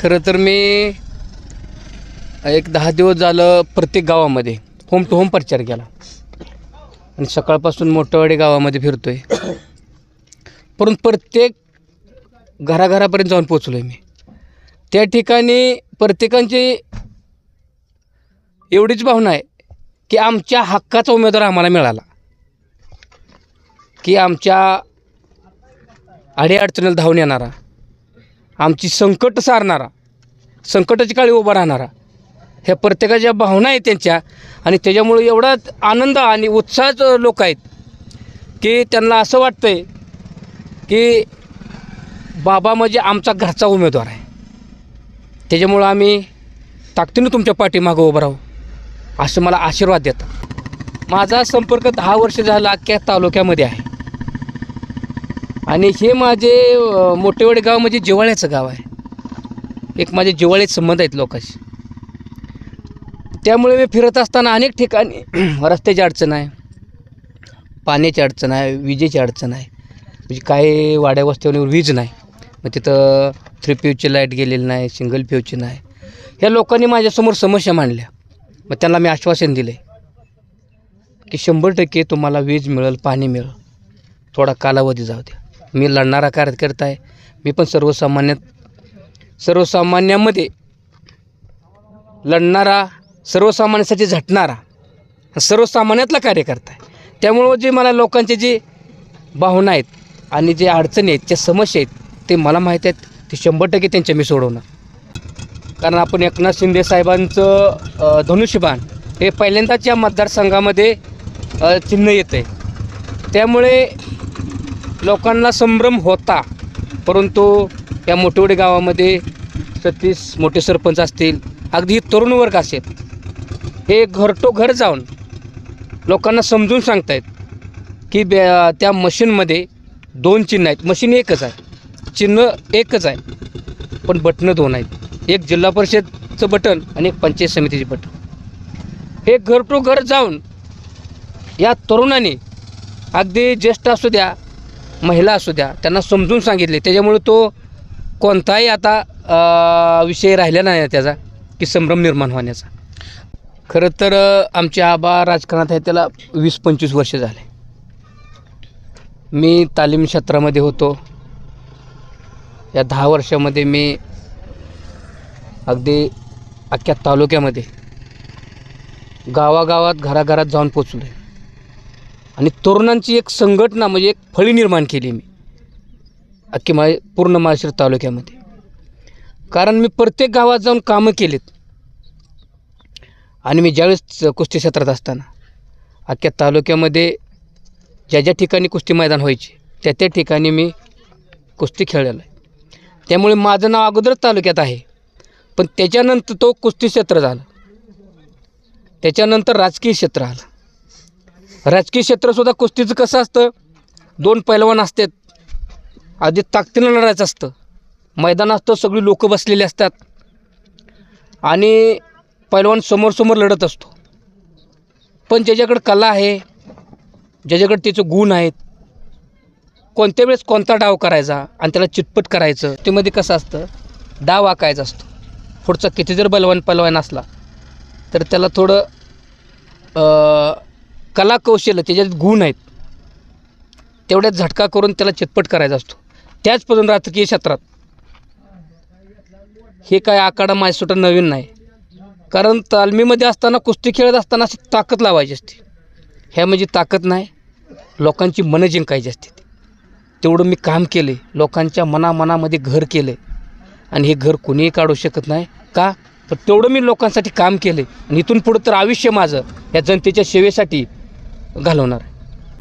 खरं तर मी एक 10 दिवस झालं प्रत्येक गावामध्ये होम टू होम प्रचार केला आणि सकाळपासून मोठेवाडी गावामध्ये फिरतो आहे. परंतु प्रत्येक घराघरापर्यंत जाऊन पोचलो आहे मी. त्या ठिकाणी प्रत्येकांची एवढीच भावना आहे की आमच्या हक्काचा उमेदवार आम्हाला मिळाला, की आमच्या अडीअडचणीला धावून येणारा, आमची संकट सारणारा, संकटाची काळी उभा राहणारा, ह्या प्रत्येकाच्या भावना आहेत त्यांच्या. आणि त्याच्यामुळे एवढा आनंद आणि उत्साहात लोक आहेत की त्यांना असं वाटतं आहे की बाबा म्हणजे आमचा घरचा उमेदवार आहे. त्याच्यामुळं आम्ही ताकदीनं तुमच्या पाठीमागं उभं राहू असं मला आशीर्वाद देतात. माझा संपर्क 10 वर्ष झाला अख्ख्या तालुक्यामध्ये आहे आणि हे माझे मोठेवाडी गाव म्हणजे जिव्हाळ्याचं गाव आहे. एक माझे जिव्हाळ्याचे संबंध आहेत लोकांशी. त्यामुळे मी फिरत असताना अनेक ठिकाणी रस्त्याची अडचण आहे, पाण्याची अडचण आहे, विजेची अडचण आहे. म्हणजे काही वाड्या वस्त्यांवर वीज नाही, मग तिथं 3 फेजची लाईट गेलेली नाही, सिंगल फेजची नाही. ह्या लोकांनी माझ्यासमोर समस्या मांडल्या. मग त्यांना मी आश्वासन दिलं की 100% तुम्हाला वीज मिळेल, पाणी मिळेल, थोडा कालावधी जाऊ द्या. मी लढणारा कार्यकर्ता आहे. मी पण सर्वसामान्यामध्ये लढणारा, सर्वसामान्यासाठी झटणारा, सर्वसामान्यातला कार्यकर्ता आहे. त्यामुळं जे मला लोकांचे जे भावना आहेत आणि जे अडचणी आहेत, ज्या समस्या आहेत, ते मला माहीत आहेत. ते 100% त्यांच्या मी सोडवणार. कारण आपण एकनाथ शिंदे साहेबांचं धनुष्यबाण हे पहिल्यांदाच या मतदारसंघामध्ये चिन्ह येतं आहे. त्यामुळे लोकांना संभ्रम होता. परंतु या मोठेवाडी गावामध्ये 36 मोठे सरपंच असतील, अगदी तरुण वर्ग असेल, हे घर जाऊन लोकांना समजून सांगतायत की त्या मशीनमध्ये 2 चिन्ह आहेत. मशीन एकच आहे, चिन्ह एकच आहे, पण बटणं 2 आहेत. एक जिल्हा परिषदचं बटन आणि एक पंचायत समितीचे बटन. हे घर जाऊन या तरुणांनी, अगदी ज्येष्ठ असू द्या, महिला असू द्या, त्यांना समजून सांगितले. त्याच्यामुळे तो कोणताही आता विषय राहिला नाही त्याचा की संभ्रम निर्माण होण्याचा. खरं तर आमचे आबा राजकारणात आहे त्याला 20-25 वर्ष झाले. मी तालीम क्षेत्रामध्ये होतो. या 10 वर्षामध्ये मी अगदी अख्ख्या तालुक्यामध्ये गावागावात घराघरात जाऊन पोचलो आहे आणि तरुणांची एक संघटना म्हणजे एक फळी निर्माण केली मी पूर्ण माळशिरस तालुक्यामध्ये. कारण मी प्रत्येक गावात जाऊन कामं केलीत आणि मी ज्यावेळेस कुस्ती क्षेत्रात असताना अख्ख्या तालुक्यामध्ये ज्या ठिकाणी कुस्ती मैदान व्हायचे त्या ठिकाणी मी कुस्ती खेळलेलो आहे. त्यामुळे माझं नाव अगोदरच तालुक्यात आहे. पण त्याच्यानंतर तो कुस्ती क्षेत्र झालं, त्याच्यानंतर राजकीय क्षेत्र आलं. राजकीय क्षेत्रसुद्धा कुस्तीचं कसं असतं, 2 पैलवान असतात, आधी ताकदीनं लढायचं असतं, मैदान असतं, सगळी लोकं बसलेली असतात आणि पैलवान समोर लढत असतो. पण ज्याच्याकडे कला आहे, ज्याच्याकडे त्याचे गुण आहेत, कोणत्या वेळेस कोणता डाव करायचा आणि त्याला चितपट करायचं, ते मध्ये कसं असतं, डाव आकायचा असतो. पुढचा किती जर पैलवान असला तर त्याला थोडं कला कौशल्य, त्याच्यात गुण आहेत, तेवढ्यात झटका करून त्याला चितपट करायचा असतो. त्याचपासून राजकीय क्षेत्रात हे काय आखाडा माझ्यासाठी नवीन नाही. कारण तालमीमध्ये असताना, कुस्ती खेळत असताना अशी ताकद लावायची असते. ह्या म्हणजे ताकद नाही, लोकांची मनं जिंकायची असते. तेवढं मी काम केले, लोकांच्या मनामध्ये घर केले आणि हे घर कुणीही काढू शकत नाही. का तर तेवढं मी लोकांसाठी काम केले आणि इथून पुढं तर आयुष्य माझं या जनतेच्या सेवेसाठी घालवणार आहे.